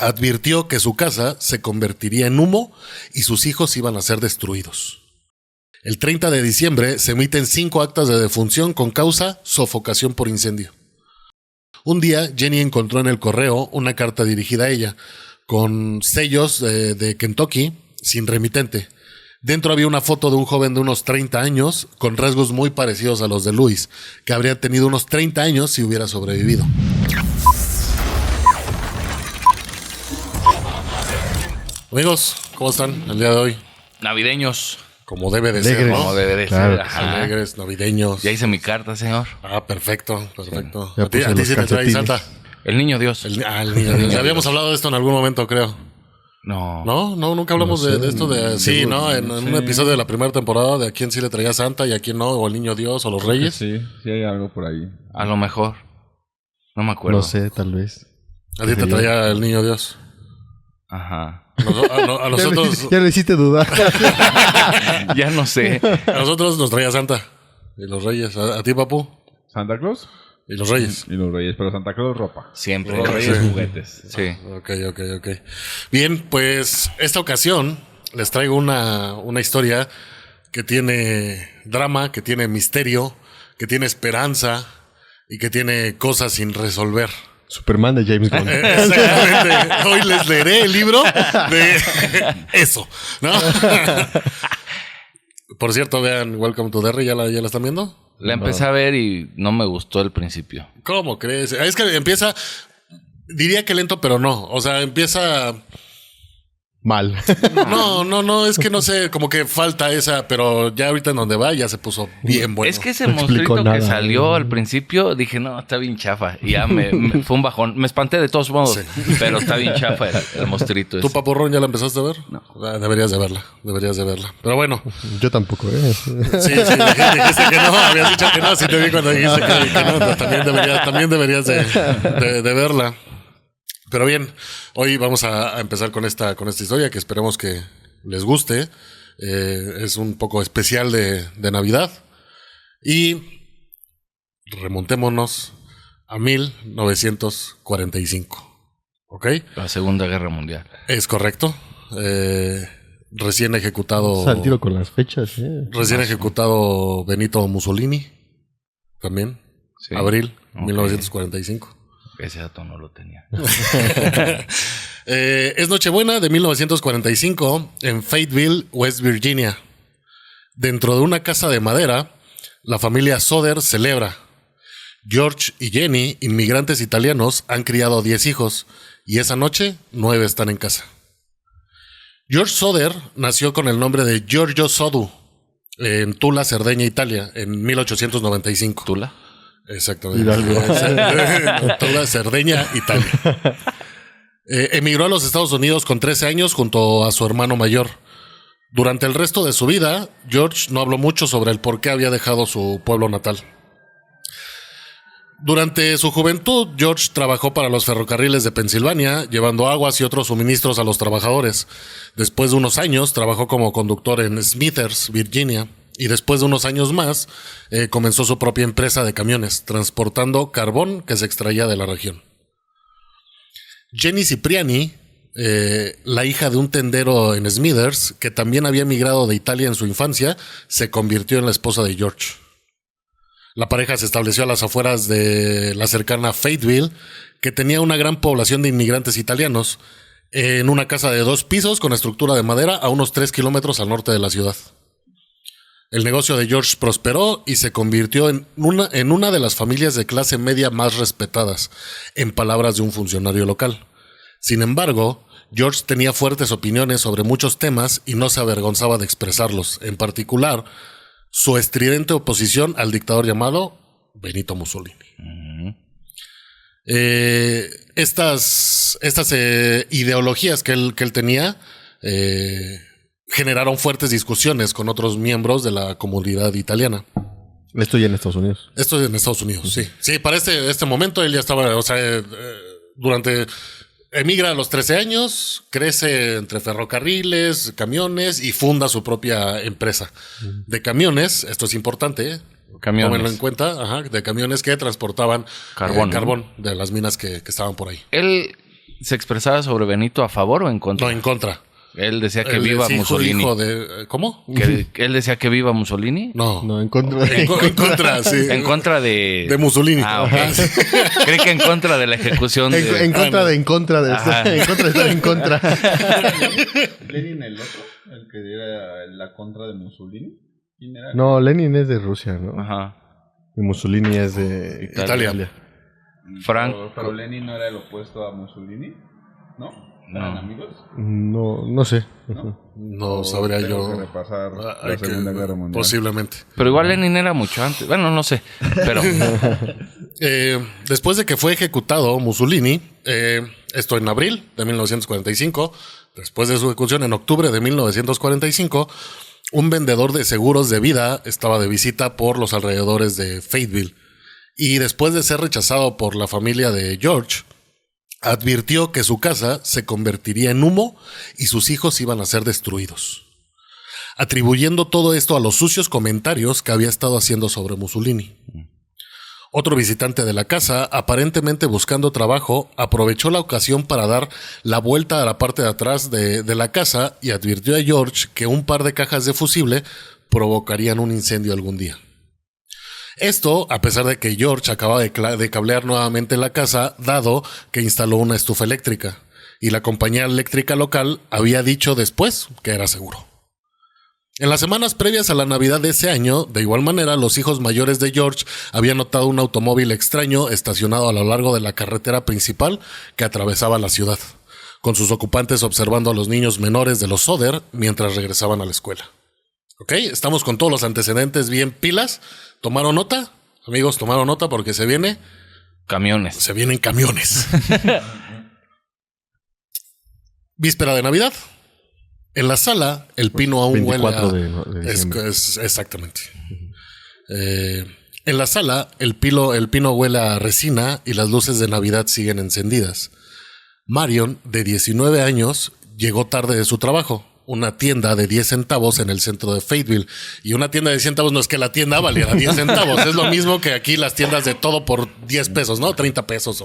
advirtió que su casa se convertiría en humo y sus hijos iban a ser destruidos. El 30 de diciembre se emiten 5 actas de defunción con causa sofocación por incendio. Un día, Jenny encontró en el correo una carta dirigida a ella, con sellos de Kentucky, sin remitente. Dentro había una foto de un joven de unos 30 años, con rasgos muy parecidos a los de Luis, que habría tenido unos 30 años si hubiera sobrevivido. Amigos, ¿cómo están el día de hoy? Navideños. Como debe de ser, ¿no? Como debe de ser. Ajá. Alegres, navideños. Ya hice mi carta, señor. Ah, perfecto. Sí. Ya ¿A ti sí te trae Santa? El niño Dios. El niño Dios. Ya habíamos hablado de esto en algún momento, creo. No. No, nunca hablamos de esto de... Sí, seguro, ¿no? En un episodio de la primera temporada de a quién sí le traía Santa y a quién no, o el niño Dios, o los reyes. Sí hay algo por ahí. A lo mejor. No me acuerdo. No sé, tal vez. A ti te traía el niño Dios. Ajá. A nosotros... Ya lo hiciste dudar. Ya no sé. A nosotros nos traía Santa y los reyes. ¿A ti, papu? ¿Santa Claus? Y los reyes. Y los reyes, pero Santa Claus ropa. Siempre. Los reyes Sí. juguetes. Sí. Ok. Bien, pues esta ocasión les traigo una historia que tiene drama, que tiene misterio, que tiene esperanza y que tiene cosas sin resolver. Superman de James Bond. Exactamente. Hoy les leeré el libro de eso, ¿no? Por cierto, vean Welcome to Derry, ¿ya la están viendo? La empecé a ver y no me gustó el principio. ¿Cómo crees? Es que empieza, diría que lento, pero no. O sea, empieza... Mal. No, es que no sé, como que falta esa, pero ya ahorita en donde va ya se puso bien bueno. Es que ese No explico monstruito que nada. salió al princiio, dije, no, está bien chafa. Y ya fue un bajón. Me espanté de todos modos, pero está bien chafa el monstruito ¿Tú, ese. Papurrón, ya la empezaste a ver? No. Deberías de verla. Pero bueno, Yo tampoco, sí, dijiste que no, habías dicho que no, sí te vi cuando dijiste que no, también deberías de verla. Pero bien, hoy vamos a empezar con esta historia que esperemos que les guste. Es un poco especial de Navidad. Y remontémonos a 1945. ¿Ok? La Segunda Guerra Mundial. Es correcto. Recién ejecutado... Al tiro con las fechas, Recién ejecutado Benito Mussolini. También. Sí. Abril Ok. 1945. Ese dato no lo tenía. Es Nochebuena de 1945 en Fayetteville, West Virginia. Dentro de una casa de madera, la familia Soder celebra. George y Jenny, inmigrantes italianos, han criado 10 hijos y esa noche 9 están en casa. George Soder nació con el nombre de Giorgio Sodu en Tula, Cerdeña, Italia, en 1895. ¿Tula? Exactamente. Tula, Cerdeña, Italia. Emigró a los Estados Unidos con 13 años junto a su hermano mayor. Durante el resto de su vida, George no habló mucho sobre el por qué había dejado su pueblo natal. Durante su juventud, George trabajó para los ferrocarriles de Pensilvania, llevando aguas y otros suministros a los trabajadores. Después de unos años, trabajó como conductor en Smithers, Virginia. Y después de unos años más, comenzó su propia empresa de camiones, transportando carbón que se extraía de la región. Jenny Cipriani, la hija de un tendero en Smithers, que también había emigrado de Italia en su infancia, se convirtió en la esposa de George. La pareja se estableció a las afueras de la cercana Fayetteville, que tenía una gran población de inmigrantes italianos, en una casa de 2 pisos con estructura de madera a unos 3 kilómetros al norte de la ciudad. El negocio de George prosperó y se convirtió en una de las familias de clase media más respetadas, en palabras de un funcionario local. Sin embargo, George tenía fuertes opiniones sobre muchos temas y no se avergonzaba de expresarlos, en particular, su estridente oposición al dictador llamado Benito Mussolini. Estas ideologías que él tenía generaron fuertes discusiones con otros miembros de la comunidad italiana. Esto ya en Estados Unidos. Esto es en Estados Unidos, sí. Sí, para este momento él ya estaba, emigra a los 13 años, crece entre ferrocarriles, camiones y funda su propia empresa de camiones. Esto es importante, Camiones. tómenlo en cuenta, de camiones que transportaban Carbón, carbón de las minas que estaban por ahí. Él se expresaba sobre Benito a favor o en contra? No, en contra. Él decía que viva hijo Mussolini. ¿Cómo? ¿Él decía que viva Mussolini? No. No, en contra. En contra, sí. En contra de... De Mussolini. Ah, ok. Creí que en contra de la ejecución de... En contra de en contra de Ajá. en contra de estar en contra. Lenin el otro, el que era la contra de Mussolini. ¿Quién era? No, Lenin es de Rusia, ¿no? Ajá. Y Mussolini es de Italia. Frank. Pero Lenin no era el opuesto a Mussolini, ¿no? ¿Eran amigos? No sé. No sabría Tengo yo. que repasar Hay la que- Segunda Guerra Mundial. Posiblemente. Pero igual Lenin era mucho antes. Bueno, no sé. Pero Después de que fue ejecutado Mussolini, esto en abril de 1945, después de su ejecución en octubre de 1945, un vendedor de seguros de vida estaba de visita por los alrededores de Fayetteville. Y después de ser rechazado por la familia de George, advirtió que su casa se convertiría en humo y sus hijos iban a ser destruidos, atribuyendo todo esto a los sucios comentarios que había estado haciendo sobre Mussolini. Otro visitante de la casa, aparentemente buscando trabajo, aprovechó la ocasión para dar la vuelta a la parte de atrás de la casa y advirtió a George que un par de cajas de fusible provocarían un incendio algún día. Esto, a pesar de que George acababa de cablear nuevamente la casa, dado que instaló una estufa eléctrica, y la compañía eléctrica local había dicho después que era seguro. En las semanas previas a la Navidad de ese año, de igual manera, los hijos mayores de George habían notado un automóvil extraño estacionado a lo largo de la carretera principal que atravesaba la ciudad, con sus ocupantes observando a los niños menores de los Soder mientras regresaban a la escuela. ¿Ok? Estamos con todos los antecedentes bien pilas. ¿Tomaron nota? Amigos, tomaron nota porque se vienen camiones. camiones. Víspera de Navidad. En la sala, el pino aún huele a... 24 de diciembre. Exactamente. En la sala, el pino huele a resina y las luces de Navidad siguen encendidas. Marion, de 19 años, llegó tarde de su trabajo. Una tienda de 10 centavos en el centro de Fayetteville. Y una tienda de 10 centavos no es que la tienda valiera 10 centavos. Es lo mismo que aquí las tiendas de todo por 10 pesos, ¿no? 30 pesos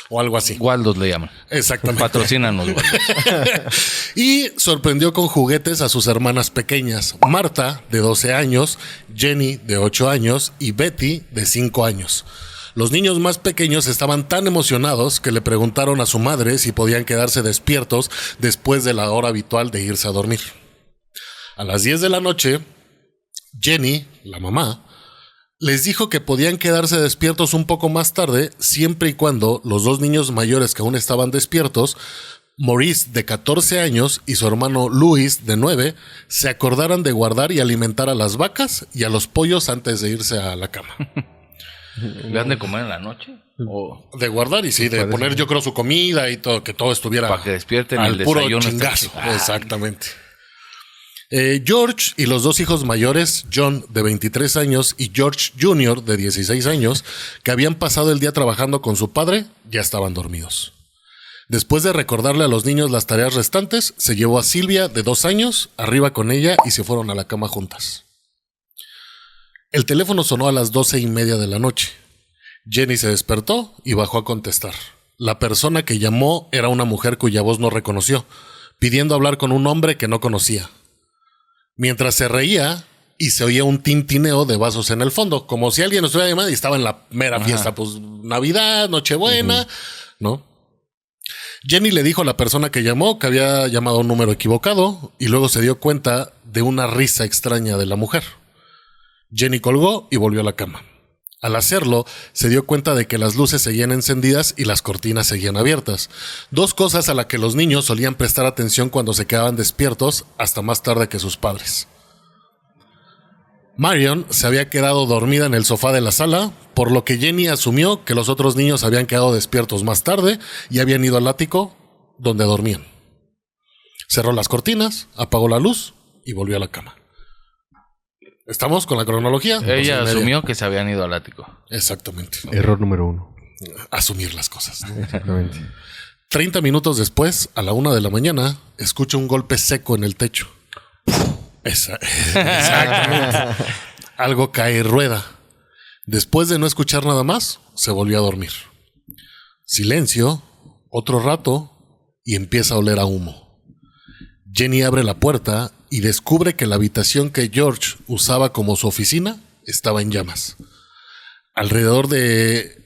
o algo así. Waldos le llaman. Exactamente. Patrocínanos, Waldos. Y sorprendió con juguetes a sus hermanas pequeñas. Marta, de 12 años, Jenny, de 8 años y Betty, de 5 años. Los niños más pequeños estaban tan emocionados que le preguntaron a su madre si podían quedarse despiertos después de la hora habitual de irse a dormir. A las 10 de la noche, Jenny, la mamá, les dijo que podían quedarse despiertos un poco más tarde, siempre y cuando los dos niños mayores que aún estaban despiertos, Maurice, de 14 años, y su hermano Louis, de 9, se acordaran de guardar y alimentar a las vacas y a los pollos antes de irse a la cama. ¿Le han de comer en la noche? ¿O De guardar y sí, de poner yo creo su comida y todo, que todo estuviera para que despierten al el puro desayuno? chingazo. Ah, Exactamente. George y los dos hijos mayores, John, de 23 años, y George Jr., de 16 años, que habían pasado el día trabajando con su padre, ya estaban dormidos. Después de recordarle a los niños las tareas restantes, se llevó a Silvia, de 2 años, arriba con ella y se fueron a la cama juntas. El teléfono sonó a las 12:30 de la noche. Jenny se despertó y bajó a contestar. La persona que llamó era una mujer cuya voz no reconoció, pidiendo hablar con un hombre que no conocía. Mientras se reía y se oía un tintineo de vasos en el fondo, como si alguien estuviera llamando y estaba en la mera fiesta, pues Navidad, Nochebuena, ¿no? Jenny le dijo a la persona que llamó que había llamado a un número equivocado y luego se dio cuenta de una risa extraña de la mujer. Jenny colgó y volvió a la cama. Al hacerlo, se dio cuenta de que las luces seguían encendidas y las cortinas seguían abiertas. Dos cosas a las que los niños solían prestar atención cuando se quedaban despiertos hasta más tarde que sus padres. Marion se había quedado dormida en el sofá de la sala, por lo que Jenny asumió que los otros niños habían quedado despiertos más tarde y habían ido al ático donde dormían. Cerró las cortinas, apagó la luz y volvió a la cama. ¿Estamos con la cronología? Ella 12:30. asumió que se habían ido al ático. Exactamente. Error número 1. Asumir las cosas, ¿no? Exactamente. 30 minutos después, a la 1 de la mañana, escucha un golpe seco en el techo. Exactamente. Algo cae y rueda. Después de no escuchar nada más, se volvió a dormir. Silencio, otro rato y empieza a oler a humo. Jenny abre la puerta y descubre que la habitación que George usaba como su oficina estaba en llamas. Alrededor de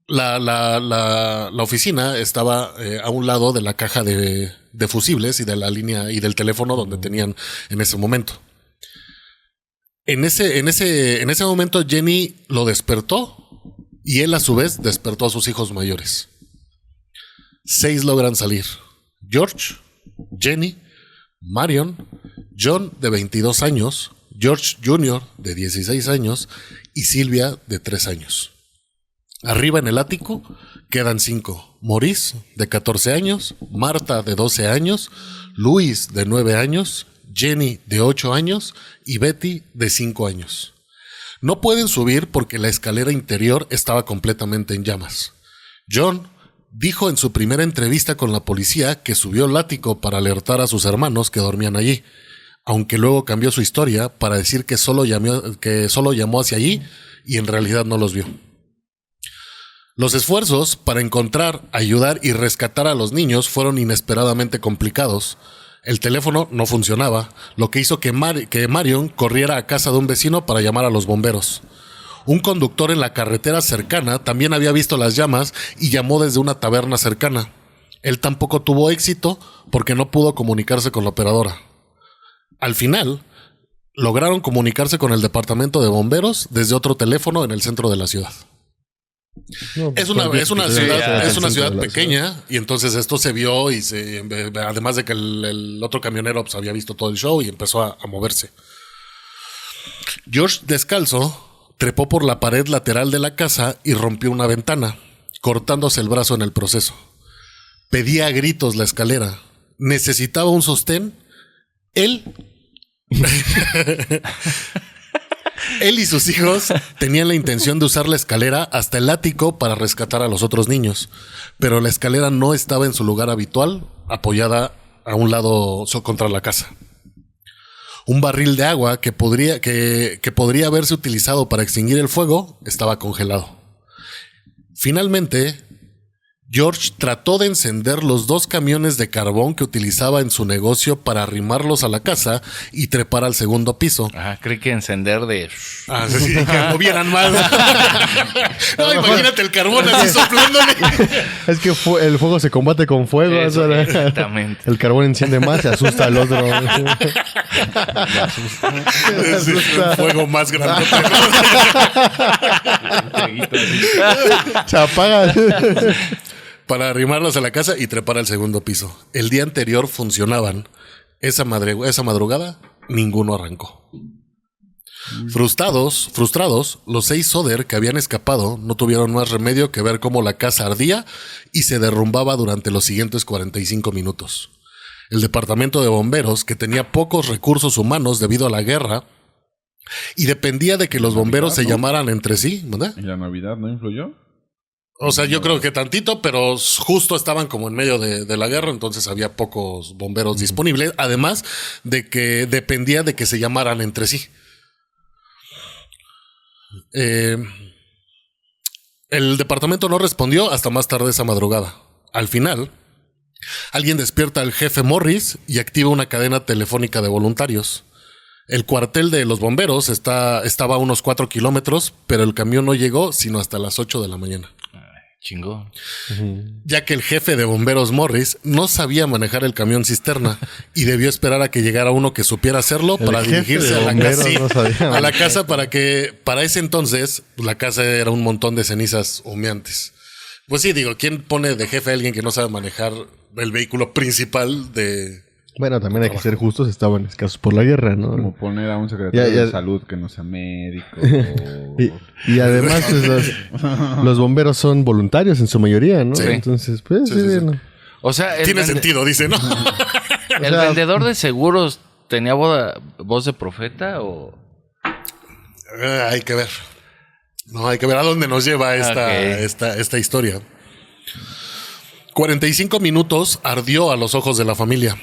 la oficina estaba a un lado de la caja de fusibles y de la línea y del teléfono donde tenían en ese momento. En ese momento Jenny lo despertó y él a su vez despertó a sus hijos mayores. 6 logran salir: George, Jenny, Marion, John de 22 años, George Jr. de 16 años y Silvia de 3 años. Arriba en el ático quedan 5: Maurice de 14 años, Marta de 12 años, Luis de 9 años, Jenny de 8 años y Betty de 5 años. No pueden subir porque la escalera interior estaba completamente en llamas. John dijo en su primera entrevista con la policía que subió al ático para alertar a sus hermanos que dormían allí, aunque luego cambió su historia para decir que solo llamó hacia allí y en realidad no los vio. Los esfuerzos para encontrar, ayudar y rescatar a los niños fueron inesperadamente complicados. El teléfono no funcionaba, lo que hizo que Marion corriera a casa de un vecino para llamar a los bomberos. Un conductor en la carretera cercana también había visto las llamas y llamó desde una taberna cercana. Él tampoco tuvo éxito porque no pudo comunicarse con la operadora. Al final, lograron comunicarse con el departamento de bomberos desde otro teléfono en el centro de la ciudad. No, Es una ciudad pequeña y entonces esto se vio y además de que el otro camionero pues, había visto todo el show y empezó a moverse. George, descalzo, trepó por la pared lateral de la casa y rompió una ventana, cortándose el brazo en el proceso. Pedía a gritos la escalera. Necesitaba un sostén. Él y sus hijos tenían la intención de usar la escalera hasta el ático para rescatar a los otros niños, pero la escalera no estaba en su lugar habitual, apoyada a un lado contra la casa. Un barril de agua que podría haberse utilizado para extinguir el fuego estaba congelado. Finalmente, George trató de encender los 2 camiones de carbón que utilizaba en su negocio para arrimarlos a la casa y trepar al segundo piso. Creí que encender de... sí, que movieran más. No, imagínate el carbón así soplándole. Es que el fuego se combate con fuego. Eso, exactamente. El carbón enciende más y asusta al otro. Es un fuego más grande. Se apaga. Para arrimarlos a la casa y trepar al segundo piso. El día anterior funcionaban. Esa madrugada, ninguno arrancó. Frustrados, los 6 Soder que habían escapado no tuvieron más remedio que ver cómo la casa ardía y se derrumbaba durante los siguientes 45 minutos. El departamento de bomberos, que tenía pocos recursos humanos debido a la guerra y dependía de que los bomberos se llamaran entre sí, ¿verdad? ¿Y la Navidad no influyó? O sea, yo creo que tantito, pero justo estaban como en medio de la guerra, entonces había pocos bomberos disponibles, además de que dependía de que se llamaran entre sí. El departamento no respondió hasta más tarde esa madrugada. Al final, alguien despierta al jefe Morris y activa una cadena telefónica de voluntarios. El cuartel de los bomberos estaba a unos 4 kilómetros, pero el camión no llegó sino hasta las 8 de la mañana. Chingón. Ya que el jefe de bomberos Morris no sabía manejar el camión cisterna y debió esperar a que llegara uno que supiera hacerlo para dirigirse a la casa para que para ese entonces la casa era un montón de cenizas humeantes. Pues sí, digo, ¿quién pone de jefe a alguien que no sabe manejar el vehículo principal de... Bueno, también hay que ser justos, estaban escasos por la guerra, ¿no? Como poner a un secretario de salud que no sea médico. y además pues, los bomberos son voluntarios en su mayoría, ¿no? Sí. Entonces, pues sí. ¿no? O sea, tiene sentido, dice, ¿no? ¿El vendedor de seguros tenía voz de profeta o...? Hay que ver. No, hay que ver a dónde nos lleva esta historia. 45 minutos ardió a los ojos de la familia.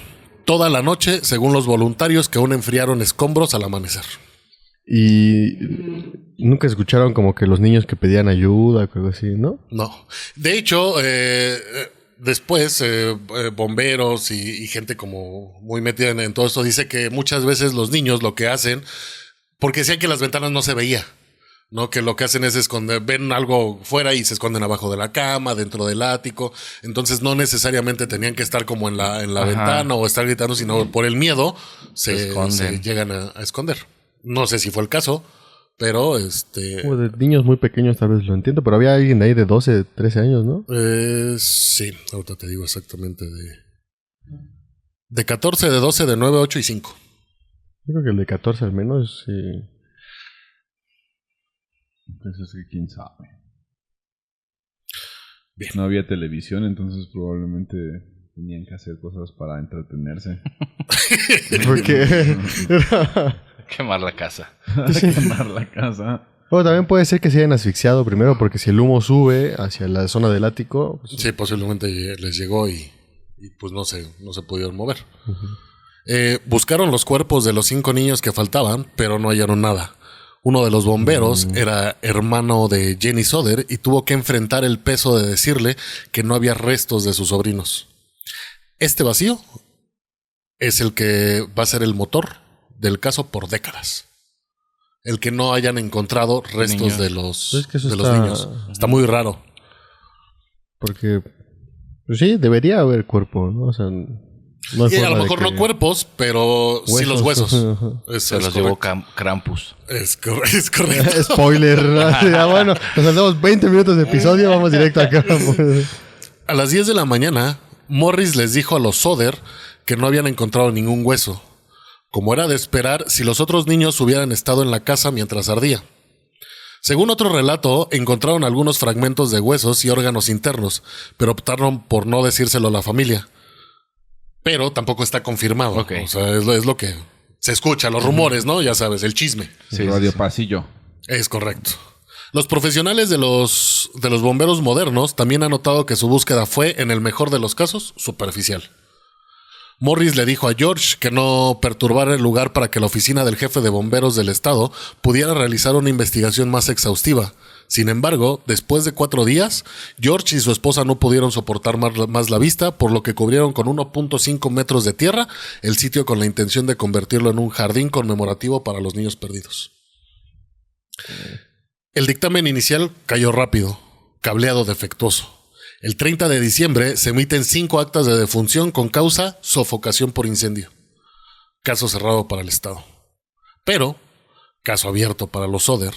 Toda la noche, según los voluntarios que aún enfriaron escombros al amanecer. Y nunca escucharon como que los niños que pedían ayuda o algo así, ¿no? No. De hecho, después, bomberos y gente como muy metida en todo esto dice que muchas veces los niños lo que hacen, porque decían que las ventanas no se veía, ¿no? Que lo que hacen es esconder, ven algo fuera y se esconden abajo de la cama, dentro del ático. Entonces no necesariamente tenían que estar como en la ventana o estar gritando, sino por el miedo se llegan a esconder. No sé si fue el caso, pero Como de niños muy pequeños tal vez lo entiendo, pero había alguien ahí de 12, 13 años, ¿no? Sí, ahorita te digo exactamente de 14, de 12, de 9, 8 y 5. Yo creo que el de 14 al menos, sí. Entonces, ¿quién sabe? Bien. No había televisión, entonces probablemente tenían que hacer cosas para entretenerse. Porque Quemar la casa. Quemar la casa. bueno, también puede ser que se hayan asfixiado primero, porque si el humo sube hacia la zona del ático... Pues, sí, posiblemente les llegó y pues no se pudieron mover. Buscaron los cuerpos de los 5 niños que faltaban, pero no hallaron nada. Uno de los bomberos era hermano de Jenny Soder y tuvo que enfrentar el peso de decirle que no había restos de sus sobrinos. Este vacío es el que va a ser el motor del caso por décadas. El que no hayan encontrado restos de los niños. Está muy raro. Porque, pues sí, debería haber cuerpo, ¿no? O sea, no hay Y a forma lo de mejor que- no cuerpos, pero sí los huesos. Se los llevó Krampus. Es correcto. Spoiler. Ya, bueno, nos saltamos 20 minutos de episodio, vamos directo acá. A las 10 de la mañana, Morris les dijo a los Soder que no habían encontrado ningún hueso, como era de esperar si los otros niños hubieran estado en la casa mientras ardía. Según otro relato, encontraron algunos fragmentos de huesos y órganos internos, pero optaron por no decírselo a la familia. Pero tampoco está confirmado. Ok. O sea, es lo que se escucha, los rumores, ¿no? Ya sabes, el chisme. Sí, Radio sí. Pasillo. Es correcto. Los profesionales de los bomberos modernos también han notado que su búsqueda fue, en el mejor de los casos, superficial. Morris le dijo a George que no perturbara el lugar para que la oficina del jefe de bomberos del estado pudiera realizar una investigación más exhaustiva. Sin embargo, después de 4 días, George y su esposa no pudieron soportar más la vista, por lo que cubrieron con 1.5 metros de tierra el sitio con la intención de convertirlo en un jardín conmemorativo para los niños perdidos. El dictamen inicial cayó rápido, cableado defectuoso. El 30 de diciembre se emiten 5 actas de defunción con causa sofocación por incendio. Caso cerrado para el Estado. Pero, caso abierto para los Soder.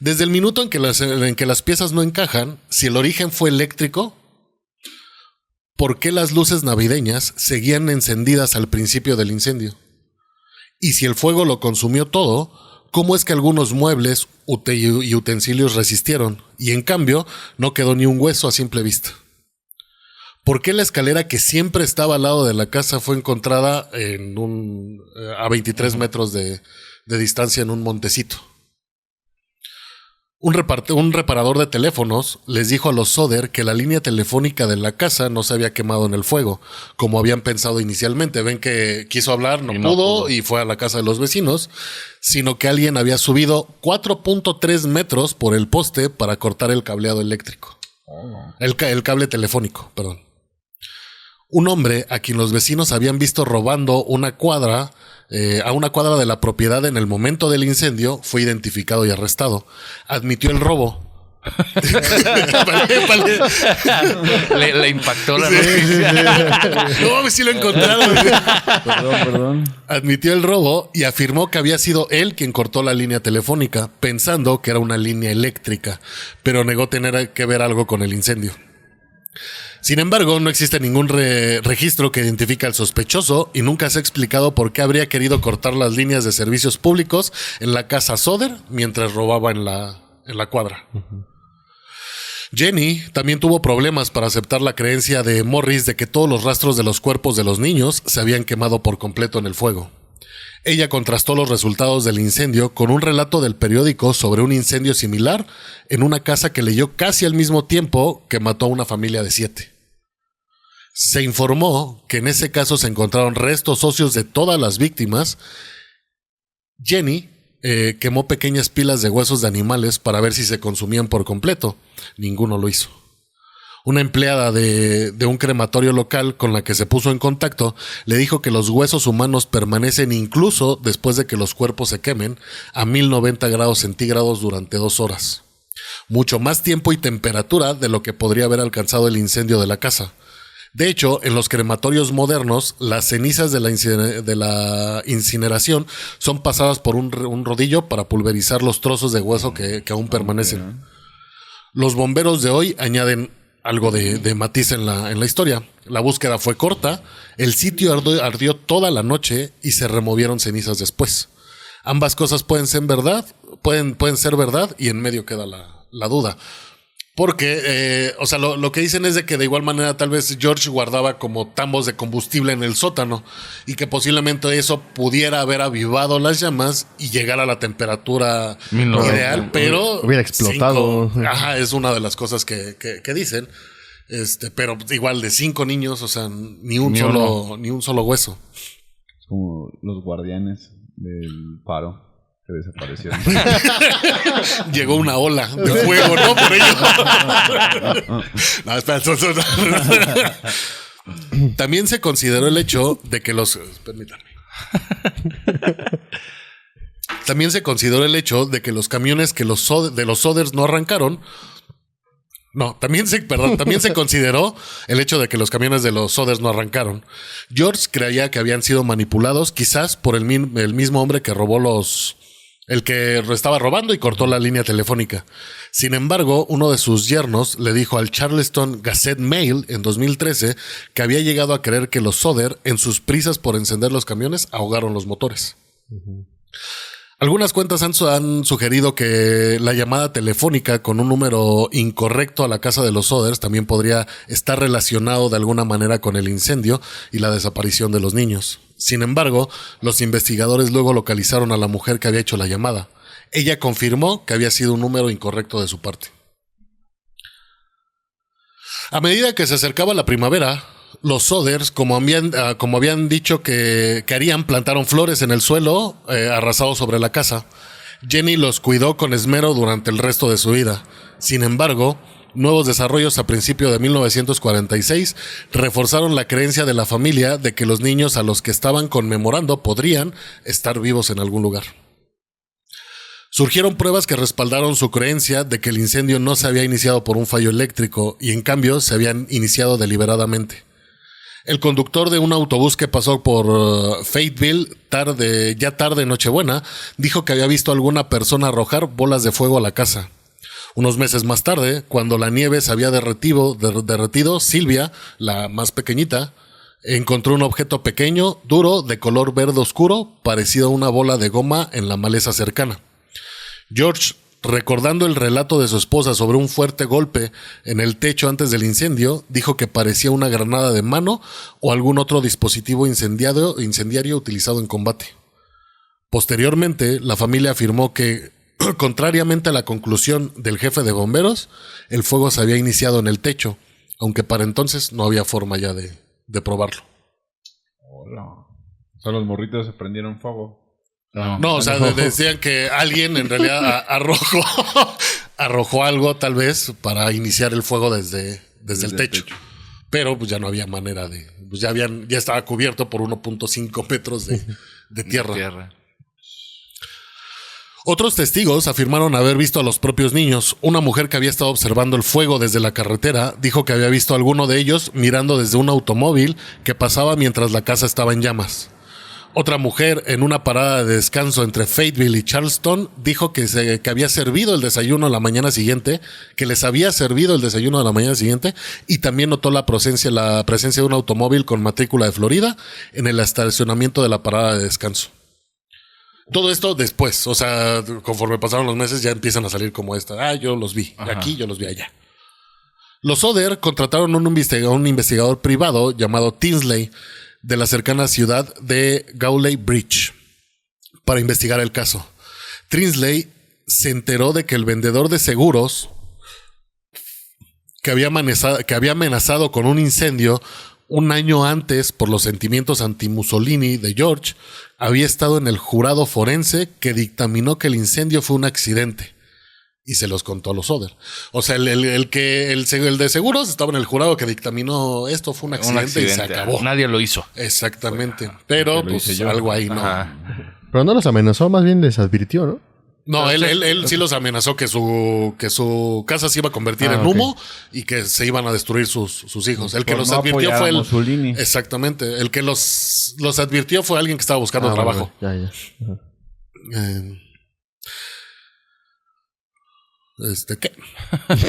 Desde el minuto en que las piezas no encajan, si el origen fue eléctrico, ¿por qué las luces navideñas seguían encendidas al principio del incendio? Y si el fuego lo consumió todo, ¿cómo es que algunos muebles y utensilios resistieron y en cambio no quedó ni un hueso a simple vista? ¿Por qué la escalera que siempre estaba al lado de la casa fue encontrada a 23 metros de distancia en un montecito? Un reparador de teléfonos les dijo a los Soder que la línea telefónica de la casa no se había quemado en el fuego, como habían pensado inicialmente. Ven que quiso hablar, no pudo y fue a la casa de los vecinos, sino que alguien había subido 4.3 metros por el poste para cortar el cableado eléctrico. El cable telefónico, perdón. Un hombre a quien los vecinos habían visto robando a una cuadra de la propiedad en el momento del incendio fue identificado y arrestado. Admitió el robo. Le impactó la noticia. No, a ver si lo encontraron. Perdón. Admitió el robo y afirmó que había sido él quien cortó la línea telefónica, pensando que era una línea eléctrica, pero negó tener que ver algo con el incendio. Sin embargo, no existe ningún registro que identifique al sospechoso y nunca se ha explicado por qué habría querido cortar las líneas de servicios públicos en la casa Soder mientras robaba en la cuadra. Jenny también tuvo problemas para aceptar la creencia de Morris de que todos los rastros de los cuerpos de los niños se habían quemado por completo en el fuego. Ella contrastó los resultados del incendio con un relato del periódico sobre un incendio similar en una casa que leyó casi al mismo tiempo que mató a una familia de 7. Se informó que en ese caso se encontraron restos óseos de todas las víctimas. Jenny quemó pequeñas pilas de huesos de animales para ver si se consumían por completo. Ninguno lo hizo. Una empleada de un crematorio local con la que se puso en contacto le dijo que los huesos humanos permanecen incluso después de que los cuerpos se quemen a 1090 grados centígrados durante 2 horas. Mucho más tiempo y temperatura de lo que podría haber alcanzado el incendio de la casa. De hecho, en los crematorios modernos, las cenizas de la incineración son pasadas por un rodillo para pulverizar los trozos de hueso que aún permanecen. Los bomberos de hoy añaden algo de matiz en la historia. La búsqueda fue corta, el sitio ardió toda la noche y se removieron cenizas después. Ambas cosas pueden ser verdad, pueden ser verdad, y en medio queda la duda. Porque, lo que dicen es de que de igual manera tal vez George guardaba como tambos de combustible en el sótano y que posiblemente eso pudiera haber avivado las llamas y llegar a la temperatura ideal, pero hubiera explotado. Es una de las cosas que dicen. Pero igual de 5 niños, o sea, ni un solo hueso. Es como los guardianes del faro. Que desaparecieron. Llegó una ola de fuego, ¿no? Por ello. No, espera. También se consideró el hecho de que Permítanme. También se consideró el hecho de que los camiones de los Sodders no arrancaron. No, también se consideró el hecho de que los camiones de los Sodders no arrancaron. George creía que habían sido manipulados, quizás por el mismo hombre que robó el que estaba robando y cortó la línea telefónica. Sin embargo, uno de sus yernos le dijo al Charleston Gazette Mail en 2013 que había llegado a creer que los Sodder, en sus prisas por encender los camiones, ahogaron los motores. Algunas cuentas han sugerido que la llamada telefónica con un número incorrecto a la casa de los Sodders también podría estar relacionado de alguna manera con el incendio y la desaparición de los niños. Sin embargo, los investigadores luego localizaron a la mujer que había hecho la llamada. Ella confirmó que había sido un número incorrecto de su parte. A medida que se acercaba la primavera, los Sodders, como habían dicho que harían, plantaron flores en el suelo arrasado sobre la casa. Jenny los cuidó con esmero durante el resto de su vida. Sin embargo, nuevos desarrollos a principios de 1946 reforzaron la creencia de la familia de que los niños a los que estaban conmemorando podrían estar vivos en algún lugar. Surgieron pruebas que respaldaron su creencia de que el incendio no se había iniciado por un fallo eléctrico y en cambio se habían iniciado deliberadamente. El conductor de un autobús que pasó por Fayetteville ya tarde Nochebuena dijo que había visto a alguna persona arrojar bolas de fuego a la casa. Unos meses más tarde, cuando la nieve se había derretido, Silvia, la más pequeñita, encontró un objeto pequeño, duro, de color verde oscuro, parecido a una bola de goma en la maleza cercana. George, recordando el relato de su esposa sobre un fuerte golpe en el techo antes del incendio, dijo que parecía una granada de mano o algún otro dispositivo incendiario utilizado en combate. Posteriormente, la familia afirmó que, contrariamente a la conclusión del jefe de bomberos, el fuego se había iniciado en el techo, aunque para entonces no había forma ya de probarlo. Hola. O sea, los morritos se prendieron fuego. No, o sea, decían que alguien en realidad arrojó algo tal vez para iniciar el fuego desde el techo. Pero pues ya no había manera pues ya estaba cubierto por 1.5 metros de tierra. Otros testigos afirmaron haber visto a los propios niños. Una mujer que había estado observando el fuego desde la carretera dijo que había visto a alguno de ellos mirando desde un automóvil que pasaba mientras la casa estaba en llamas. Otra mujer en una parada de descanso entre Fayetteville y Charleston dijo que había servido el desayuno la mañana siguiente, que les había servido el desayuno de la mañana siguiente, y también notó la presencia de un automóvil con matrícula de Florida en el estacionamiento de la parada de descanso. Todo esto después, o sea, conforme pasaron los meses ya empiezan a salir como esta. Yo los vi aquí, yo los vi allá. Los Sodder contrataron un investigador privado llamado Tinsley de la cercana ciudad de Gawley Bridge para investigar el caso. Tinsley se enteró de que el vendedor de seguros que había amenazado con un incendio un año antes por los sentimientos anti-Mussolini de George había estado en el jurado forense que dictaminó que el incendio fue un accidente. y se los contó a los Soder. O sea, el de seguros estaba en el jurado que dictaminó esto fue un accidente y se acabó. Nadie lo hizo. Exactamente. Pero pues algo ahí no. Ajá. Pero no los amenazó, más bien les advirtió, ¿no? No, él sí los amenazó que su casa se iba a convertir en humo y que se iban a destruir sus hijos. El que los advirtió fue Mussolini. Exactamente. El que los advirtió fue alguien que estaba buscando trabajo. Ya. ¿Qué?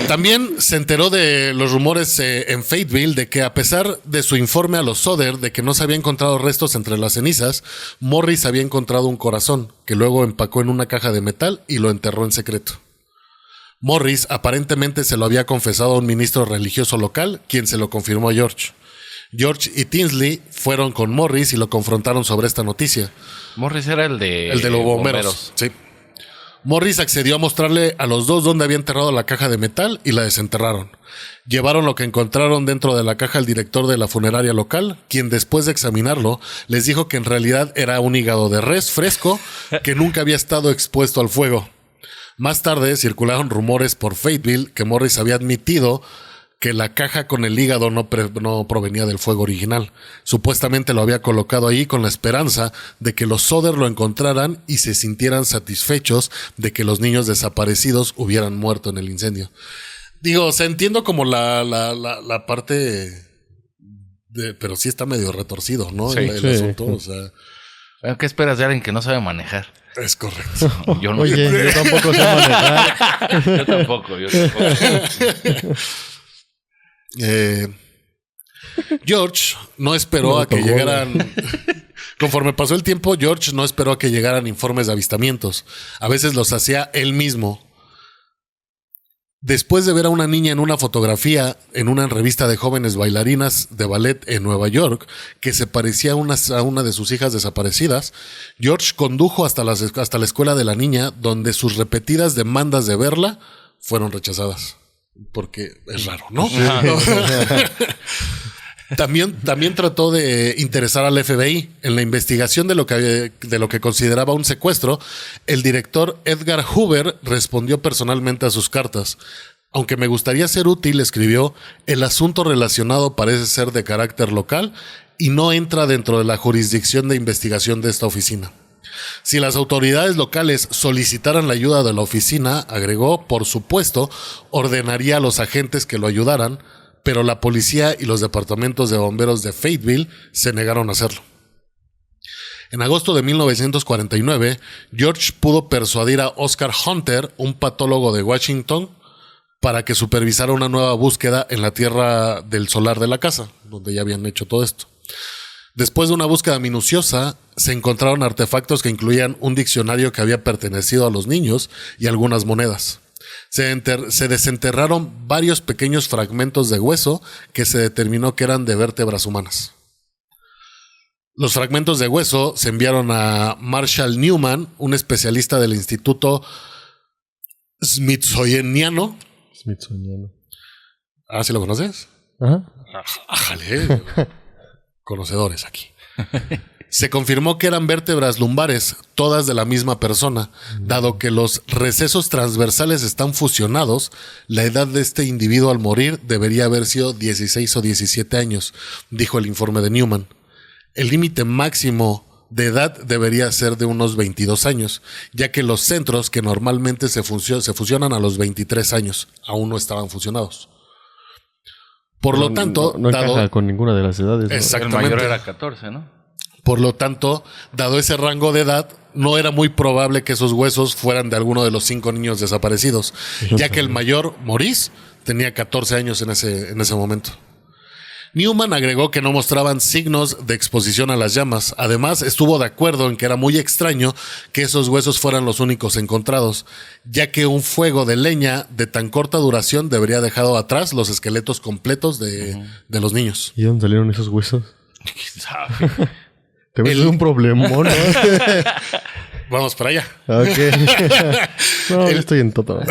También se enteró de los rumores en Fayetteville de que a pesar de su informe a los Soder de que no se había encontrado restos entre las cenizas, Morris había encontrado un corazón que luego empacó en una caja de metal y lo enterró en secreto. Morris aparentemente se lo había confesado a un ministro religioso local, quien se lo confirmó a George. George y Tinsley fueron con Morris y lo confrontaron sobre esta noticia. Morris era el de los bomberos. Sí. Morris accedió a mostrarle a los dos dónde había enterrado la caja de metal y la desenterraron. Llevaron lo que encontraron dentro de la caja al director de la funeraria local, quien después de examinarlo les dijo que en realidad era un hígado de res fresco que nunca había estado expuesto al fuego. Más tarde circularon rumores por Fayetteville que Morris había admitido que la caja con el hígado no provenía del fuego original. Supuestamente lo había colocado ahí con la esperanza de que los Soder lo encontraran y se sintieran satisfechos de que los niños desaparecidos hubieran muerto en el incendio. Digo, o sea, entiendo como la parte de... Pero sí está medio retorcido, ¿no? Sí, el asunto, o sea... ¿Qué esperas de alguien que no sabe manejar? Es correcto. Yo no Oye, yo tampoco sé manejar. Yo tampoco. George no esperó a que llegaran. Conforme pasó el tiempo, George no esperó a que llegaran informes de avistamientos. A veces los hacía él mismo. Después de ver a una niña en una fotografía en una revista de jóvenes bailarinas de ballet en Nueva York que se parecía a una de sus hijas desaparecidas, George condujo hasta la escuela de la niña, donde sus repetidas demandas de verla fueron rechazadas. Porque es raro, ¿no? También trató de interesar al FBI en la investigación de lo que consideraba un secuestro. El director Edgar Hoover respondió personalmente a sus cartas. Aunque me gustaría ser útil, escribió, el asunto relacionado parece ser de carácter local y no entra dentro de la jurisdicción de investigación de esta oficina. Si las autoridades locales solicitaran la ayuda de la oficina, agregó, por supuesto, ordenaría a los agentes que lo ayudaran, pero la policía y los departamentos de bomberos de Fayetteville se negaron a hacerlo. En agosto de 1949, George pudo persuadir a Oscar Hunter, un patólogo de Washington, para que supervisara una nueva búsqueda en la tierra del solar de la casa, donde ya habían hecho todo esto. Después de una búsqueda minuciosa, se encontraron artefactos que incluían un diccionario que había pertenecido a los niños y algunas monedas. Se desenterraron varios pequeños fragmentos de hueso que se determinó que eran de vértebras humanas. Los fragmentos de hueso se enviaron a Marshall Newman, un especialista del Instituto Smithsoniano. ¿Ah, sí lo conoces? Ajá. Ájale. Conocedores aquí. Se confirmó que eran vértebras lumbares, todas de la misma persona. Dado que los recesos transversales están fusionados, la edad de este individuo al morir debería haber sido 16 o 17 años, dijo el informe de Newman. El límite máximo de edad debería ser de unos 22 años, ya que los centros que normalmente se fusionan a los 23 años aún no estaban fusionados. Por lo tanto, no encaja con ninguna de las edades, ¿no? Exactamente. El mayor era 14, ¿no? Por lo tanto, dado ese rango de edad, no era muy probable que esos huesos fueran de alguno de los 5 niños desaparecidos, ya que el mayor, Maurice, tenía 14 años en ese momento. Newman agregó que no mostraban signos de exposición a las llamas. Además, estuvo de acuerdo en que era muy extraño que esos huesos fueran los únicos encontrados, ya que un fuego de leña de tan corta duración debería haber dejado atrás los esqueletos completos de los niños. ¿Y dónde salieron esos huesos? ¿Quién sabe? Te ves un problemón, ¿no? Vamos para allá. Ok. No, yo estoy en toto.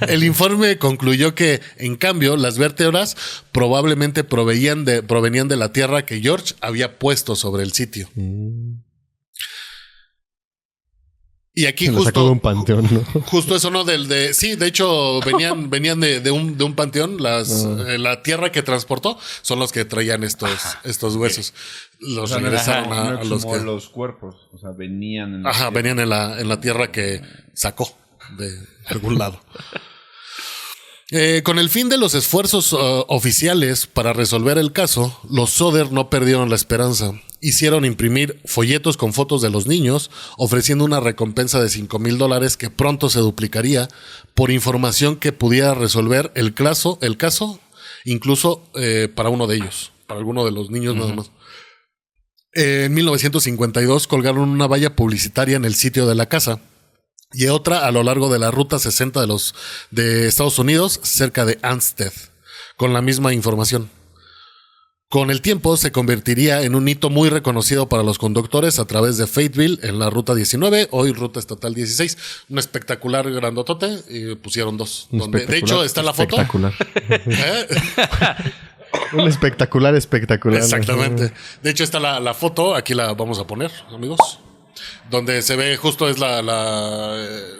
El informe concluyó que, en cambio, las vértebras probablemente provenían de la tierra que George había puesto sobre el sitio. Y aquí Lo sacó de un panteón, ¿no? justo eso, ¿no? Sí, de hecho, venían de un panteón. La tierra que transportó son los que traían estos huesos. Los regresaron a los que... los cuerpos, o sea, venían en Ajá, venían en la tierra que sacó de algún lado. Con el fin de los esfuerzos oficiales para resolver el caso, los Soder no perdieron la esperanza. Hicieron imprimir folletos con fotos de los niños, ofreciendo una recompensa de $5,000 que pronto se duplicaría por información que pudiera resolver el caso, incluso para uno de ellos, para alguno de los niños nada más. En 1952 colgaron una valla publicitaria en el sitio de la casa y otra a lo largo de la Ruta 60 de Estados Unidos, cerca de Ansted, con la misma información. Con el tiempo se convertiría en un hito muy reconocido para los conductores a través de Fayetteville en la Ruta 19, hoy Ruta Estatal 16. Un espectacular grandotote y pusieron dos. Donde, de hecho, está la foto. Espectacular. Un espectacular. Exactamente. De hecho, está la foto. Aquí la vamos a poner, amigos. Donde se ve justo es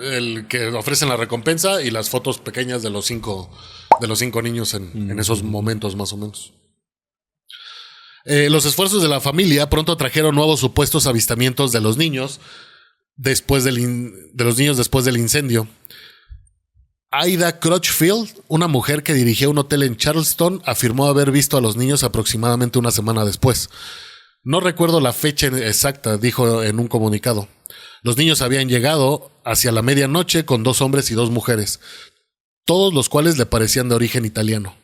el que ofrecen la recompensa y las fotos pequeñas de los cinco niños en esos momentos más o menos. Los esfuerzos de la familia pronto trajeron nuevos supuestos avistamientos de los niños después del incendio. Aida Crutchfield, una mujer que dirigía un hotel en Charleston, afirmó haber visto a los niños aproximadamente una semana después. No recuerdo la fecha exacta, dijo en un comunicado. Los niños habían llegado hacia la medianoche con 2 hombres y 2 mujeres, todos los cuales le parecían de origen italiano.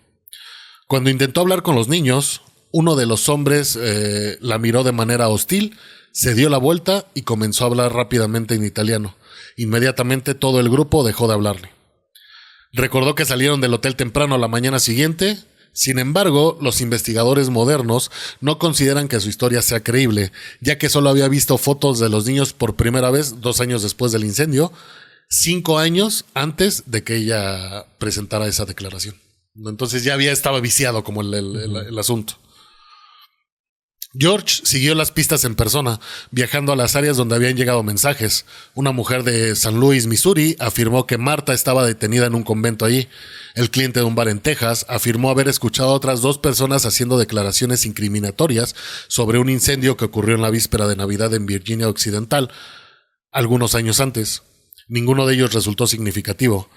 Cuando intentó hablar con los niños, uno de los hombres la miró de manera hostil, se dio la vuelta y comenzó a hablar rápidamente en italiano. Inmediatamente todo el grupo dejó de hablarle. Recordó que salieron del hotel temprano a la mañana siguiente. Sin embargo, los investigadores modernos no consideran que su historia sea creíble, ya que solo había visto fotos de los niños por primera vez 2 años después del incendio, 5 años antes de que ella presentara esa declaración. Entonces ya estaba viciado como el asunto. George siguió las pistas en persona, viajando a las áreas donde habían llegado mensajes. Una mujer de San Luis, Missouri, afirmó que Marta estaba detenida en un convento allí. El cliente de un bar en Texas afirmó haber escuchado a otras 2 personas haciendo declaraciones incriminatorias sobre un incendio que ocurrió en la víspera de Navidad en Virginia Occidental, algunos años antes. Ninguno de ellos resultó significativo.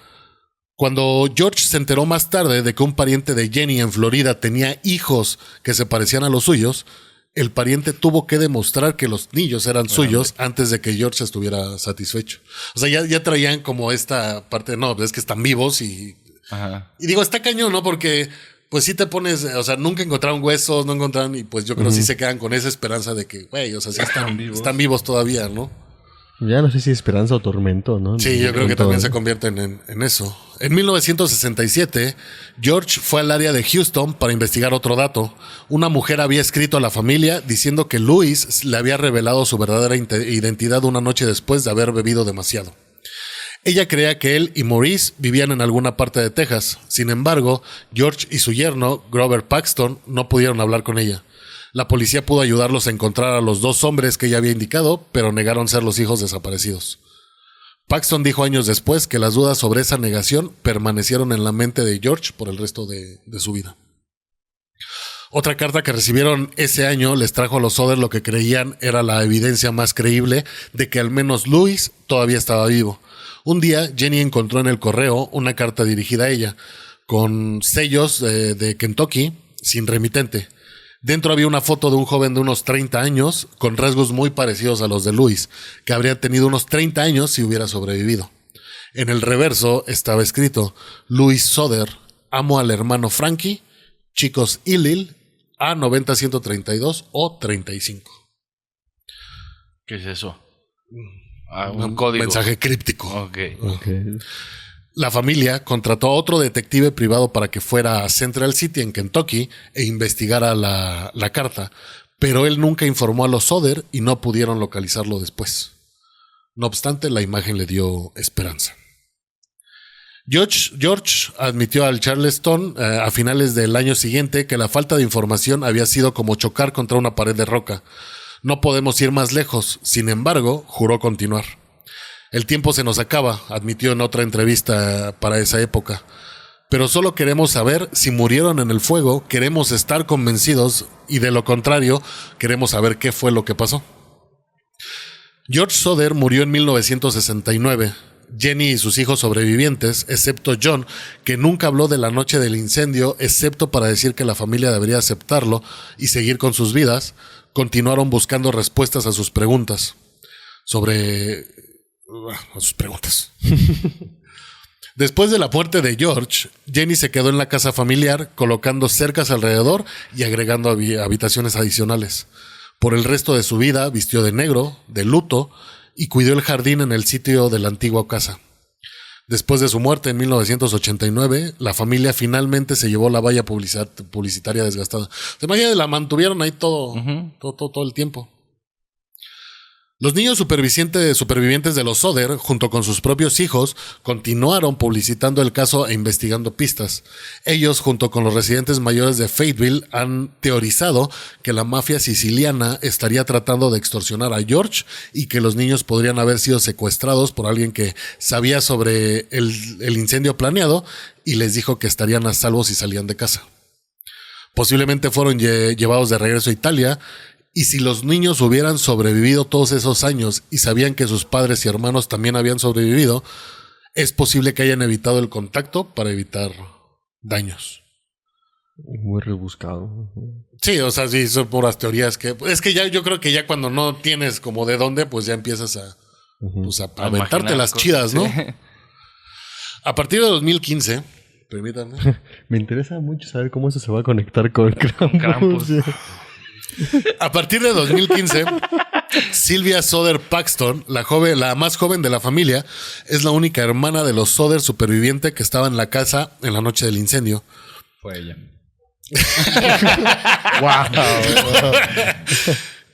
Cuando George se enteró más tarde de que un pariente de Jenny en Florida tenía hijos que se parecían a los suyos, el pariente tuvo que demostrar que los niños eran suyos antes de que George estuviera satisfecho. O sea, ya traían como esta parte, no, es que están vivos y... Ajá. Y digo, está cañón, ¿no? Porque pues sí te pones, o sea, nunca encontraron huesos, no encontraron, y pues yo creo que sí se quedan con esa esperanza de que, güey, o sea, sí están vivos todavía, ¿no? Ya no sé si esperanza o tormento, ¿no? Sí, yo creo que también se convierten en eso. En 1967, George fue al área de Houston para investigar otro dato. Una mujer había escrito a la familia diciendo que Louis le había revelado su verdadera identidad una noche después de haber bebido demasiado. Ella creía que él y Maurice vivían en alguna parte de Texas. Sin embargo, George y su yerno, Grover Paxton, no pudieron hablar con ella. La policía pudo ayudarlos a encontrar a los 2 hombres que ella había indicado, pero negaron ser los hijos desaparecidos. Paxton dijo años después que las dudas sobre esa negación permanecieron en la mente de George por el resto de su vida. Otra carta que recibieron ese año les trajo a los Soder lo que creían era la evidencia más creíble de que al menos Louis todavía estaba vivo. Un día, Jenny encontró en el correo una carta dirigida a ella, con sellos de Kentucky, sin remitente. Dentro había una foto de un joven de unos 30 años, con rasgos muy parecidos a los de Louis, que habría tenido unos 30 años si hubiera sobrevivido. En el reverso estaba escrito: Louis Soder, amo al hermano Frankie, chicos Ilil, A90-132 o 35. ¿Qué es eso? Un código. Mensaje críptico. Okay. La familia contrató a otro detective privado para que fuera a Central City en Kentucky e investigara la carta, pero él nunca informó a los Soder y no pudieron localizarlo después. No obstante, la imagen le dio esperanza. George admitió al Charleston a finales del año siguiente que la falta de información había sido como chocar contra una pared de roca. No podemos ir más lejos, sin embargo, juró continuar. El tiempo se nos acaba, admitió en otra entrevista para esa época. Pero solo queremos saber si murieron en el fuego, queremos estar convencidos y de lo contrario, queremos saber qué fue lo que pasó. George Soder murió en 1969. Jenny y sus hijos sobrevivientes, excepto John, que nunca habló de la noche del incendio, excepto para decir que la familia debería aceptarlo y seguir con sus vidas, continuaron buscando respuestas a sus preguntas. A sus preguntas. Después de la muerte de George, Jenny se quedó en la casa familiar, colocando cercas alrededor y agregando habitaciones adicionales. Por el resto de su vida vistió de negro, de luto, y cuidó el jardín en el sitio de la antigua casa. Después de su muerte en 1989, la familia finalmente se llevó la valla publicitaria desgastada. Se imagina, la mantuvieron ahí todo el tiempo. Los niños supervivientes de los Soder, junto con sus propios hijos, continuaron publicitando el caso e investigando pistas. Ellos, junto con los residentes mayores de Fayetteville, han teorizado que la mafia siciliana estaría tratando de extorsionar a George y que los niños podrían haber sido secuestrados por alguien que sabía sobre el incendio planeado y les dijo que estarían a salvo si salían de casa. Posiblemente fueron llevados de regreso a Italia. Y si los niños hubieran sobrevivido todos esos años y sabían que sus padres y hermanos también habían sobrevivido, es posible que hayan evitado el contacto para evitar daños. Muy rebuscado. Sí, o sea, sí, son puras teorías es que ya yo creo que ya cuando no tienes como de dónde, pues ya empiezas a aventarte las chidas, ¿no? Sí. A partir de 2015, permítanme. Me interesa mucho saber cómo eso se va a conectar con Krampus. A partir de 2015, Sylvia Soder Paxton, la más joven de la familia, es la única hermana de los Soder superviviente que estaba en la casa en la noche del incendio. Fue ella. Wow.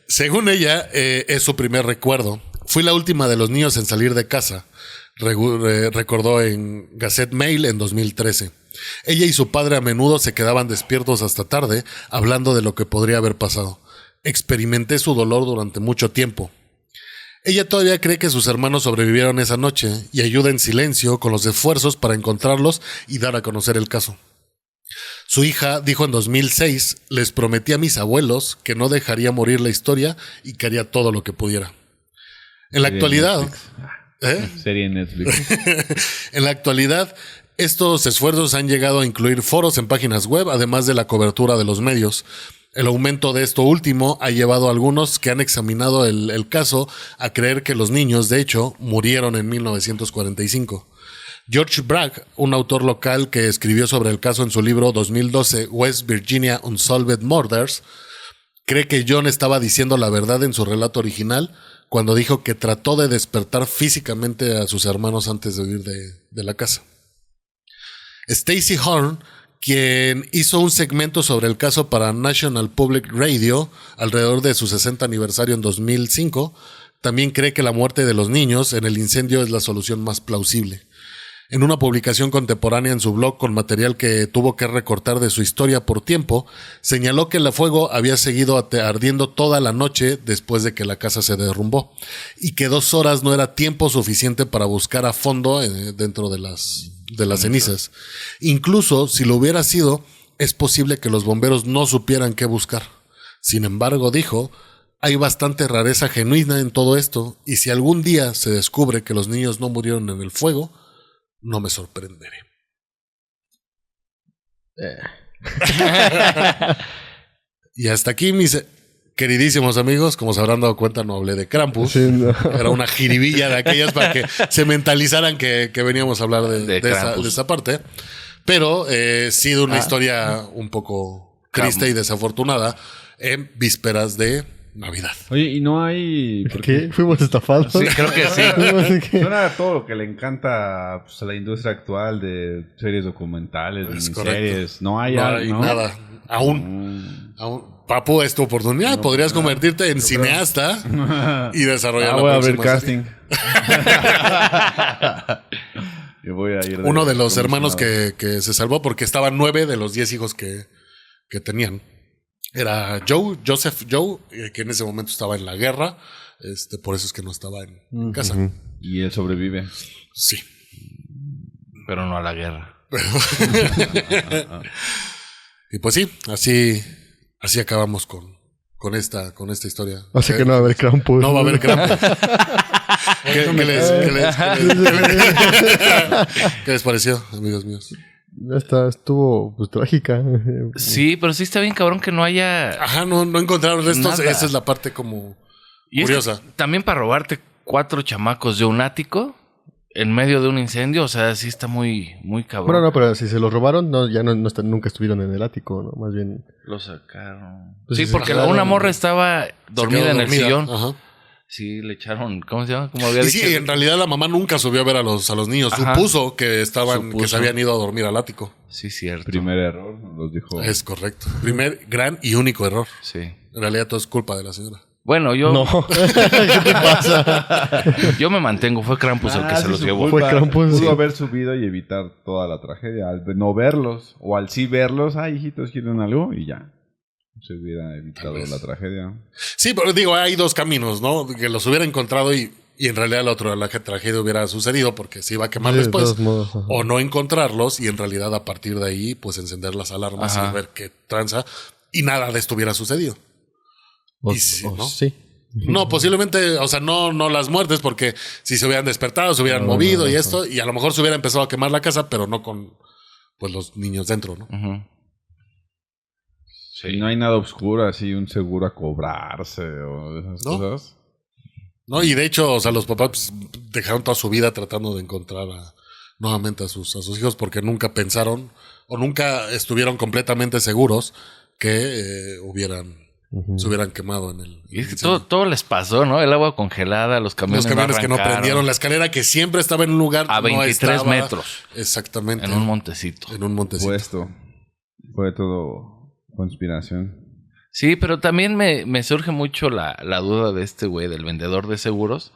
Según ella, es su primer recuerdo. Fui la última de los niños en salir de casa, recordó en Gazette Mail en 2013. Ella y su padre a menudo se quedaban despiertos hasta tarde, hablando de lo que podría haber pasado. Experimenté su dolor durante mucho tiempo. Ella todavía cree que sus hermanos sobrevivieron esa noche y ayuda en silencio con los esfuerzos para encontrarlos y dar a conocer el caso. Su hija dijo en 2006, les prometí a mis abuelos que no dejaría morir la historia y que haría todo lo que pudiera. En la actualidad... Serie en Netflix. En la actualidad, estos esfuerzos han llegado a incluir foros en páginas web, además de la cobertura de los medios. El aumento de esto último ha llevado a algunos que han examinado el caso a creer que los niños, de hecho, murieron en 1945. George Bragg, un autor local que escribió sobre el caso en su libro 2012, West Virginia Unsolved Murders, cree que John estaba diciendo la verdad en su relato original cuando dijo que trató de despertar físicamente a sus hermanos antes de huir de la casa. Stacey Horn, quien hizo un segmento sobre el caso para National Public Radio alrededor de su 60 aniversario en 2005, también cree que la muerte de los niños en el incendio es la solución más plausible. En una publicación contemporánea en su blog con material que tuvo que recortar de su historia por tiempo, señaló que el fuego había seguido ardiendo toda la noche después de que la casa se derrumbó y que 2 horas no era tiempo suficiente para buscar a fondo dentro de las cenizas. Incluso si lo hubiera sido, es posible que los bomberos no supieran qué buscar. Sin embargo, dijo, hay bastante rareza genuina en todo esto y si algún día se descubre que los niños no murieron en el fuego, no me sorprenderé. Y hasta aquí, mis queridísimos amigos, como se habrán dado cuenta, no hablé de Krampus. Sí, no. Era una jiribilla de aquellas para que se mentalizaran que veníamos a hablar de esa parte. Pero sí de una historia un poco triste y desafortunada en vísperas de Navidad. Oye, y no hay... ¿Qué? ¿Fuimos estafados? Sí, creo que sí. Suena a todo lo que le encanta pues, a la industria actual de series documentales, miniseries. No hay nada. Aún. Papu, es tu oportunidad. Podrías convertirte en cineasta y desarrollar la voy a ver casting. Yo voy a ir uno de los hermanos que se salvó porque estaban 9 de los 10 hijos que tenían. Era Joseph Joe, que en ese momento estaba en la guerra. Por eso es que no estaba en casa. Y él sobrevive. Sí. Pero no a la guerra. Y pues sí, así acabamos con esta historia. O sea que no va a haber Krampus. No va a haber Krampus. ¿Qué les pareció, amigos míos? Estuvo pues trágica. Sí, pero sí está bien cabrón que no haya... Ajá, no encontraron restos. Nada. Esa es la parte como Y curiosa. es que también para robarte 4 chamacos de un ático en medio de un incendio, o sea, sí está muy, muy cabrón. Bueno, no, pero si se los robaron, ya nunca estuvieron en el ático, ¿no? Más bien... Lo sacaron. Pues sí, sí, porque sacaron. una morra estaba dormida en el sillón. Ajá. Sí, le echaron, ¿cómo se llama? Como había Y dicho. sí, en realidad la mamá nunca subió a ver a los niños. Ajá. Supuso que se Supuso. habían ido a dormir al ático. Sí, cierto. Primer error, nos dijo. Es correcto. Primer, gran y único error. Sí. En realidad todo es culpa de la señora. Bueno, yo, No. ¿Qué te pasa? yo me mantengo. Fue Krampus el que se sí, los su llevó. Fue Krampus, Pudo sí. haber subido y evitar toda la tragedia. Al no verlos, o al sí verlos, hijitos, quieren algo, y ya. Se hubiera evitado la tragedia. Sí, pero digo, hay dos caminos, ¿no? Que los hubiera encontrado y en realidad la tragedia hubiera sucedido porque se iba a quemar Sí, de después. todos modos, ajá. O no encontrarlos y en realidad a partir de ahí, pues encender las alarmas Ajá. y ver qué tranza. Y nada de esto hubiera sucedido. O- Y sí, o ¿no? sí. No, posiblemente, o sea, no las muertes, porque si se hubieran despertado, se hubieran movido y esto, y a lo mejor se hubiera empezado a quemar la casa, pero no con pues los niños dentro, ¿no? Ujú. Y no hay nada oscuro, así un seguro a cobrarse o esas ¿No? cosas. No, y de hecho, o sea, los papás pues, dejaron toda su vida tratando de encontrar nuevamente a sus hijos porque nunca pensaron o nunca estuvieron completamente seguros que se hubieran quemado en el. Y es que todo les pasó, ¿no? El agua congelada, los camiones, Los camiones que no arrancaron. prendieron, la escalera que siempre estaba en un lugar A 23 no estaba. metros. Exactamente. En un montecito. En un montecito. Fue todo conspiración. Sí, pero también me surge mucho la duda de este güey, del vendedor de seguros,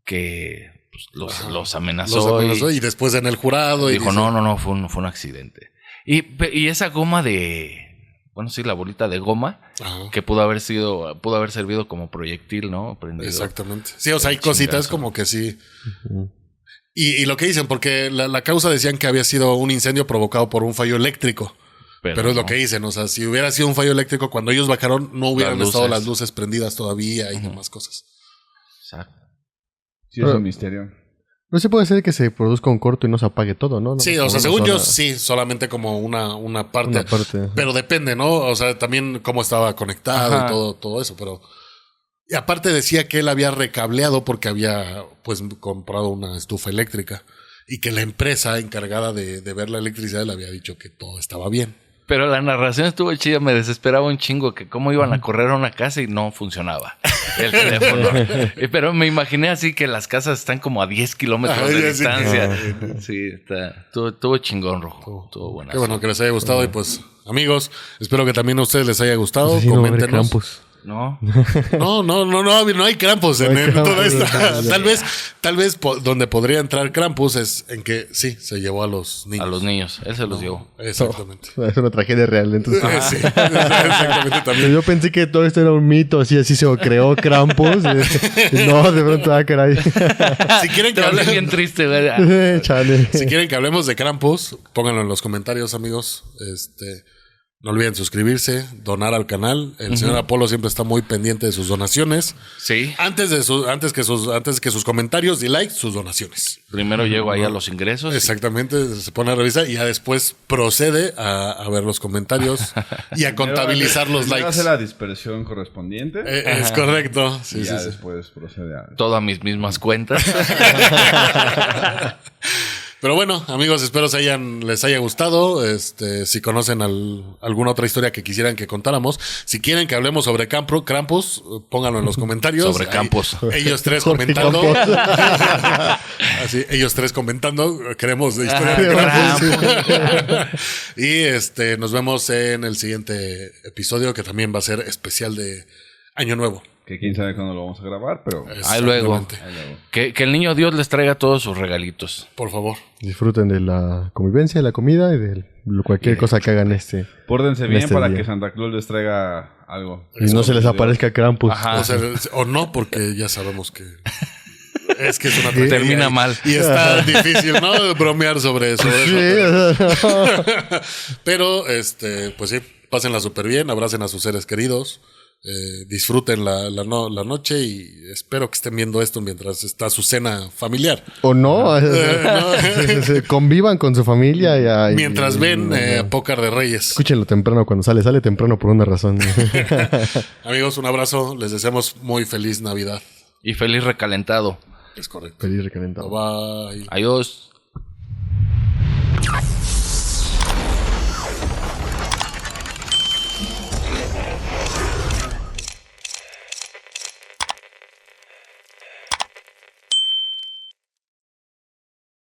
que pues, los amenazó. Los amenazó y después en el jurado. Dijo, dice, no, fue un accidente. Y esa goma bueno, sí, la bolita de goma, Ajá. que pudo haber servido como proyectil, ¿no? Prendido. Exactamente. Sí, o sea, hay cositas Chingazo. como que sí. Y lo que dicen, porque la causa decían que había sido un incendio provocado por un fallo eléctrico. Pero es lo no. que dicen, o sea, si hubiera sido un fallo eléctrico, cuando ellos bajaron, no hubieran Las estado luces. las luces prendidas todavía y demás cosas. Exacto. Sí, es un misterio. No se puede ser que se produzca un corto y no se apague todo, ¿no? Sí, o sea, según yo, sí, solamente como una parte. Una parte. Pero depende, ¿no? O sea, también cómo estaba conectado Ajá. y todo eso, pero... Y aparte decía que él había recableado porque había, pues, comprado una estufa eléctrica y que la empresa encargada de ver la electricidad le había dicho que todo estaba bien. Pero la narración estuvo chida, me desesperaba un chingo que cómo iban a correr a una casa y no funcionaba el teléfono. Pero me imaginé así que las casas están como a 10 kilómetros Ajá, de ya sé. distancia. Sí, estuvo chingón, Rojo. Estuvo buena. Qué bueno que les haya gustado y pues, amigos, espero que también a ustedes les haya gustado. Sí, no va a haber Coméntenos. Krampus. ¿No? No hay Krampus No en hay toda Krampus. esta. Tal vez donde podría entrar Krampus es en que sí, se llevó a los niños. A los niños. Él se los llevó. Exactamente. Es una tragedia real. Entonces, Sí, exactamente Pero también. yo pensé que todo esto era un mito, así se creó Krampus. No, de pronto, caray. Si quieren que Te hablé bien hablemos, triste, ¿verdad? Chale. si quieren que hablemos de Krampus, pónganlo en los comentarios, amigos. No olviden suscribirse, donar al canal. El señor Apolo siempre está muy pendiente de sus donaciones. Sí. Antes que sus comentarios y likes, sus donaciones. Primero llego ahí a los ingresos. Exactamente, se pone a revisar y ya después procede a ver los comentarios y a contabilizar los Primero likes. hace la dispersión correspondiente Es correcto. y Sí, ya sí. después procede a... Todo a mis mismas cuentas. Pero bueno, amigos, espero les haya gustado. Si conocen alguna otra historia que quisieran que contáramos, si quieren que hablemos sobre Krampus, pónganlo en los comentarios. Sobre Campos. Ellos tres Jorge comentando. Campos. Así, ellos tres comentando. Queremos de historia de Krampus. Y nos vemos en el siguiente episodio, que también va a ser especial de Año Nuevo. Que quién sabe cuándo lo vamos a grabar, pero... Ahí luego. Exactamente. ahí luego. Que el niño Dios les traiga todos sus regalitos. Por favor. Disfruten de la convivencia, de la comida y de cualquier cosa que hagan Pórdense en bien este para día. que Santa Claus les traiga algo. Y no se les aparezca Krampus. Ajá. O no, porque ya sabemos que Es que es una tragedia. Termina mal. Y está difícil, ¿no? Bromear sobre eso. Pero, pues sí, pásenla súper bien, abracen a sus seres queridos, disfruten la noche y espero que estén viendo esto mientras está su cena familiar. O no, convivan con su familia. Mientras ven Pócar de Reyes. Escúchenlo temprano cuando sale temprano por una razón. Amigos, un abrazo, les deseamos muy feliz Navidad. Y feliz recalentado. Es correcto. Feliz recalentado. Bye. Adiós.